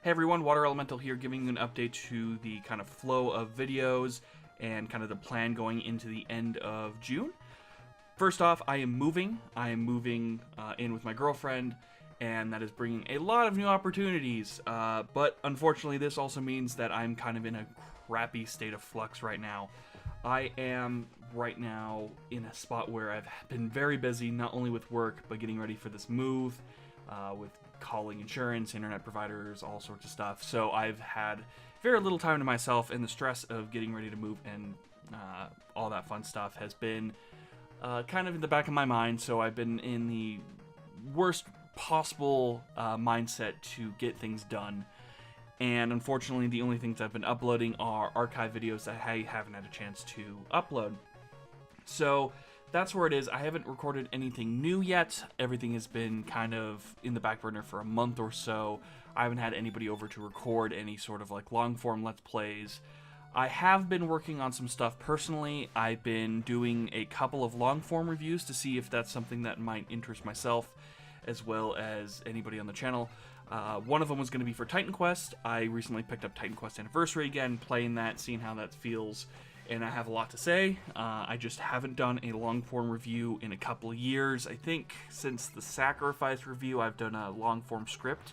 Hey everyone, Water Elemental here, giving you an update to the kind of flow of videos and kind of the plan going into the end of June. First off, I am moving. In with my girlfriend, and that is bringing a lot of new opportunities. But unfortunately, this also means that I'm kind of in a crappy state of flux right now. I am right now in a spot where I've been very busy, not only with work, but getting ready for this move, with calling insurance, internet providers, all sorts of stuff. So I've had very little time to myself, and the stress of getting ready to move and all that fun stuff has been kind of in the back of my mind. So I've been in the worst possible mindset to get things done. And unfortunately, the only things I've been uploading are archive videos that I haven't had a chance to upload. So that's where it is. I haven't recorded anything new yet. Everything has been kind of in the back burner for a month or so. I haven't had anybody over to record any sort of like long form Let's Plays. I have been working on some stuff personally. I've been doing a couple of long form reviews to see if that's something that might interest myself as well as anybody on the channel. One of them was going to be for Titan Quest. I recently picked up Titan Quest Anniversary again, playing that, seeing how that feels. And I have a lot to say. I just haven't done a long-form review in a couple of years. I think since the Sacrifice review, I've done a long-form script.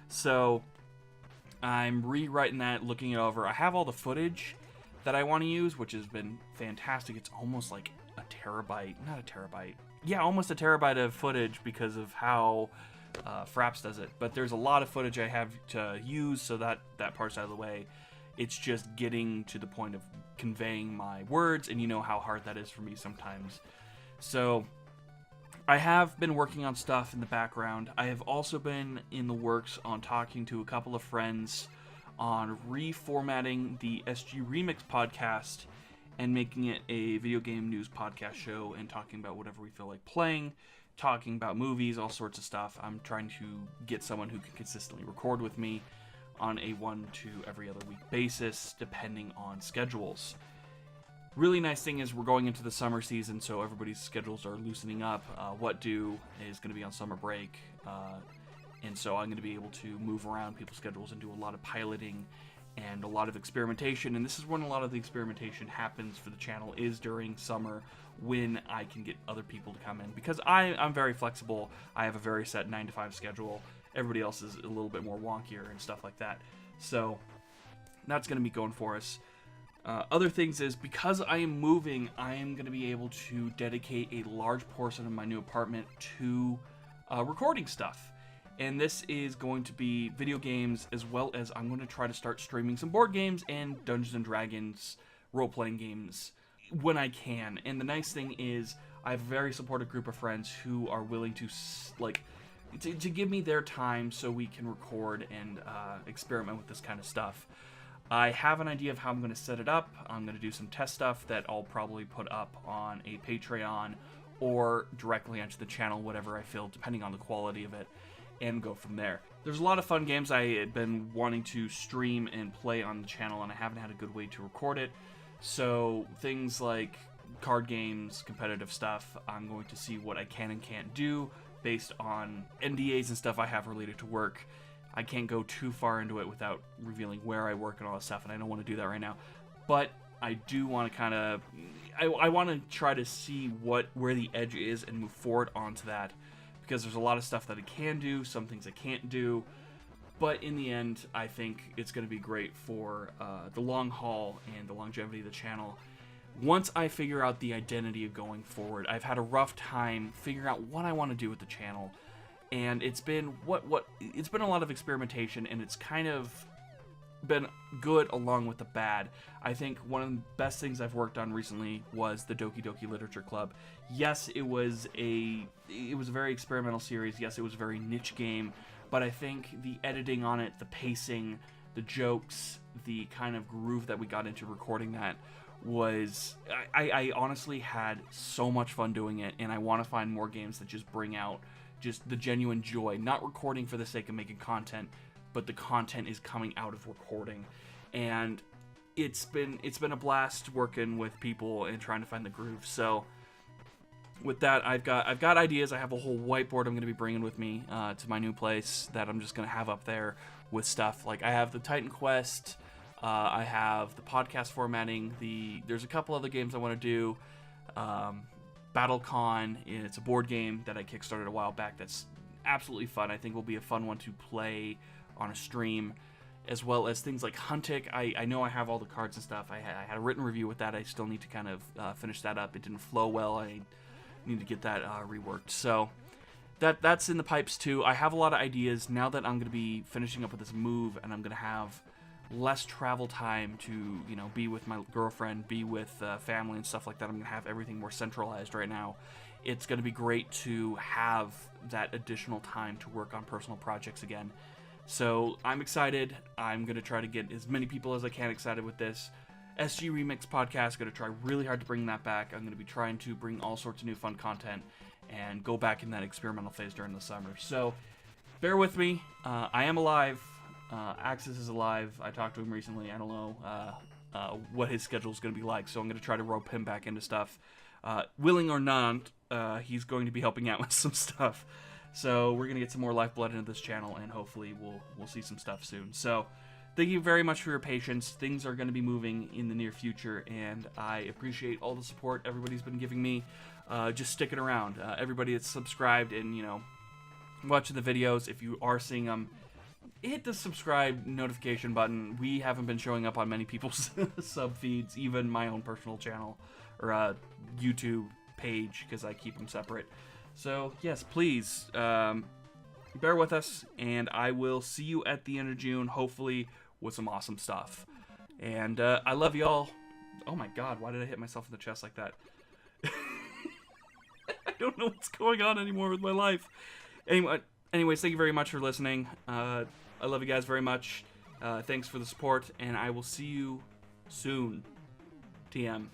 So I'm rewriting that, looking it over. I have all the footage that I want to use, which has been fantastic. It's almost like a terabyte. Not a terabyte. Yeah, almost a terabyte of footage because of how Fraps does it. But there's a lot of footage I have to use, so that part's out of the way. It's just getting to the point of conveying my words, and you know how hard that is for me sometimes. So I have been working on stuff in the background. I have also been in the works on talking to a couple of friends on reformatting the SG Remix podcast and making it a video game news podcast show and talking about whatever we feel like playing, talking about movies, all sorts of stuff. I'm trying to get someone who can consistently record with me on a 1 to every other week basis, depending on schedules. Really nice thing is we're going into the summer season, so everybody's schedules are loosening up. What Do is going to be on summer break, and so I'm going to be able to move around people's schedules and do a lot of piloting and a lot of experimentation. And this is when a lot of the experimentation happens for the channel, is during summer, when I can get other people to come in. Because I'm very flexible. I have a very set 9 to 5 schedule. Everybody else is a little bit more wonkier and stuff like that. So that's going to be going for us. Other things is, because I am moving, I am going to be able to dedicate a large portion of my new apartment to recording stuff. And this is going to be video games, as well as I'm going to try to start streaming some board games and Dungeons & Dragons role-playing games when I can. And the nice thing is, I have a very supportive group of friends who are willing to, to give me their time so we can record and experiment with this kind of stuff. I have an idea of how I'm going to set it up. I'm going to do some test stuff that I'll probably put up on a Patreon or directly onto the channel, whatever I feel, depending on the quality of it, and go from there. There's a lot of fun games I have been wanting to stream and play on the channel, and I haven't had a good way to record it. So things like card games, competitive stuff, I'm going to see what I can and can't do based on NDAs and stuff I have related to work. I can't go too far into it without revealing where I work and all that stuff, and I don't want to do that right now. But I do want to kind of, I want to try to see where the edge is and move forward onto that, because there's a lot of stuff that I can do, some things I can't do. But in the end, I think it's going to be great for the long haul and the longevity of the channel. Once I figure out the identity of going forward, I've had a rough time figuring out what I want to do with the channel, and it's been it's been a lot of experimentation, and it's kind of been good along with the bad. I think one of the best things I've worked on recently was the Doki Doki Literature Club. Yes, it was a very experimental series. Yes, it was a very niche game, but I think the editing on it, the pacing, the jokes, the kind of groove that we got into recording that was, I honestly had so much fun doing it, and I want to find more games that just bring out just the genuine joy, not recording for the sake of making content, but the content is coming out of recording. And it's been a blast working with people and trying to find the groove. So with that, I've got ideas. I have a whole whiteboard I'm going to be bringing with me to my new place that I'm just going to have up there with stuff. Like, I have the Titan Quest, I have the podcast formatting, there's a couple other games I want to do. BattleCon, it's a board game that I kickstarted a while back that's absolutely fun. I think will be a fun one to play on a stream, as well as things like Huntic. I know I have all the cards and stuff. I had a written review with that. I still need to kind of finish that up. It didn't flow well. I need to get that reworked. So that's in the pipes too. I have a lot of ideas now that I'm going to be finishing up with this move, and I'm going to have less travel time to, you know, be with my girlfriend, be with family and stuff like that. I'm going to have everything more centralized right now. It's going to be great to have that additional time to work on personal projects again. So I'm excited. I'm going to try to get as many people as I can excited with this. SG Remix Podcast, going to try really hard to bring that back. I'm going to be trying to bring all sorts of new fun content and go back in that experimental phase during the summer. So bear with me. I am alive. Axis is alive. I talked to him recently. I don't know what his schedule is going to be like, so I'm going to try to rope him back into stuff. Willing or not, he's going to be helping out with some stuff. So we're going to get some more lifeblood into this channel, and hopefully we'll see some stuff soon. So thank you very much for your patience. Things are going to be moving in the near future, and I appreciate all the support everybody's been giving me. Just sticking around. Everybody that's subscribed and, you know, watching the videos, if you are seeing them, hit the subscribe notification button. We haven't been showing up on many people's sub feeds, even my own personal channel or YouTube page, because I keep them separate. So yes, please bear with us, and I will see you at the end of June, hopefully with some awesome stuff. And I love y'all. Oh my God, why did I hit myself in the chest like that? I don't know what's going on anymore with my life. Anyways, thank you very much for listening. I love you guys very much. Thanks for the support, and I will see you soon. TM.